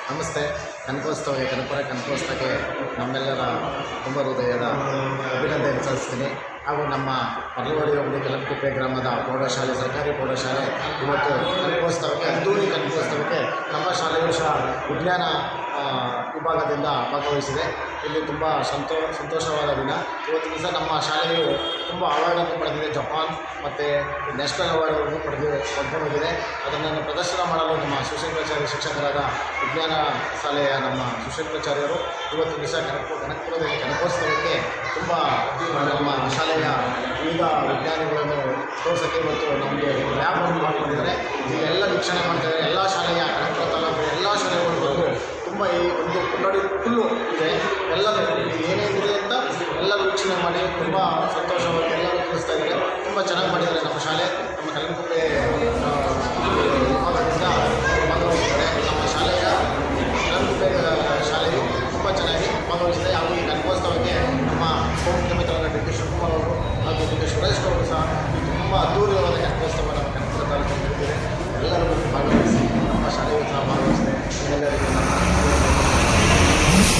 ನಮಸ್ತೆ. ಕನಕೋತ್ಸವಕ್ಕೆ ನಮ್ಮೆಲ್ಲರ ತುಂಬ ಹೃದಯದ ಅಭಿನಂದನೆ ಸಲ್ಲಿಸ್ತೀನಿ. ಹಾಗೂ ನಮ್ಮ ಮರಳವಾಡಿ ಹೋಬಳಿ ಕಲಂಕುಪ್ಪೆ ಗ್ರಾಮದ ಪ್ರೌಢಶಾಲೆ, ಸರ್ಕಾರಿ ಪ್ರೌಢಶಾಲೆ ಇವತ್ತು ಅದ್ದೂರಿ ಕನಕೋತ್ಸವಕ್ಕೆ ನಮ್ಮ ಶಾಲೆಯು ವಿಜ್ಞಾನ ವಿಭಾಗದಿಂದ ಭಾಗವಹಿಸಿದೆ. ಇಲ್ಲಿ ತುಂಬ ಸಂತೋಷವಾದ ದಿನ. ಇವತ್ತು ದಿವಸ ನಮ್ಮ ಶಾಲೆಯು ತುಂಬ ಅವಾರ್ಡನ್ನು ಪಡೆದಿದೆ. ಜಪಾನ್ ಮತ್ತು ನ್ಯಾಷನಲ್ ಅವಾರ್ಡನ್ನು ಪಡ್ಕೊಂಡಿದೆ. ಅದನ್ನು ಪ್ರದರ್ಶನ ಮಾಡಲು ನಮ್ಮ ಶಿವಶಂಕರಾಚಾರ್ಯ ಶಿಕ್ಷಕರಾದ ವಿಜ್ಞಾನ ಶಾಲೆಯ ನಮ್ಮ ಶಿವಶಂಕರಾಚಾರ್ಯರು ಇವತ್ತು ದಿವಸ ಕನಕಪುರದಲ್ಲಿ ಕನಕೋತ್ಸವಕ್ಕೆ ತುಂಬ ನಮ್ಮ ಶಾಲೆಯ ವಿವಿಧ ವಿಜ್ಞಾನಿಗಳನ್ನು ತೋರಿಸೋಕ್ಕೆ ಇವತ್ತು ನಮಗೆ ಲ್ಯಾಬನ್ನು ಮಾಡಿಕೊಂಡಿದ್ದಾರೆ. ಇಲ್ಲೆಲ್ಲ ವೀಕ್ಷಣೆ ಮಾಡ್ತಾಯಿದ್ದಾರೆ. ಎಲ್ಲ ಶಾಲೆಯ ಕನಕಪುರ ತಾಲೂಕು ಎಲ್ಲ ಶಾಲೆಗಳು ಬಂದು ತುಂಬ ಈ ಒಂದು ಕೊಠಡಿ ಫುಲ್ಲು ಇದೆ. ಎಲ್ಲರೂ ಏನೇನಿದೆ ಅಂತ ಎಲ್ಲರೂ ವೀಕ್ಷಣೆ ಮಾಡಿ ತುಂಬ ಸಂತೋಷವಾಗಿ ಎಲ್ಲರೂ ತಿಳಿಸ್ತಾ ಇದ್ದಾರೆ. ತುಂಬ ಚೆನ್ನಾಗಿ ಮಾಡಿದ್ದಾರೆ ನಮ್ಮ ಶಾಲೆ. ನಮ್ಮ ಕಲಂಕುಪ್ಪೆ ವಿಭಾಗದಿಂದ ಭಾಗವಹಿಸಿದ್ದಾರೆ. ನಮ್ಮ ಶಾಲೆಯ ಕಲಂಕುಪ್ಪೆ ಶಾಲೆಯು ತುಂಬ ಚೆನ್ನಾಗಿ ಭಾಗವಹಿಸಿದೆ. ಹಾಗೂ ಈ ಕನಕೋತ್ಸವಕ್ಕೆ ನಮ್ಮ ಉಪಮುಖ್ಯಮಂತ್ರಿಗಳಾದ ಡಿ ಕೆ ಶಿವಕುಮಾರ್ ಅವರು ಹಾಗೂ ಡಿ ಕೆ ಸುರೇಶ್ ಅವರು ಸಹ ತುಂಬ ಅದ್ದೂರಿಯಾದ ಕನಕೋತ್ಸವ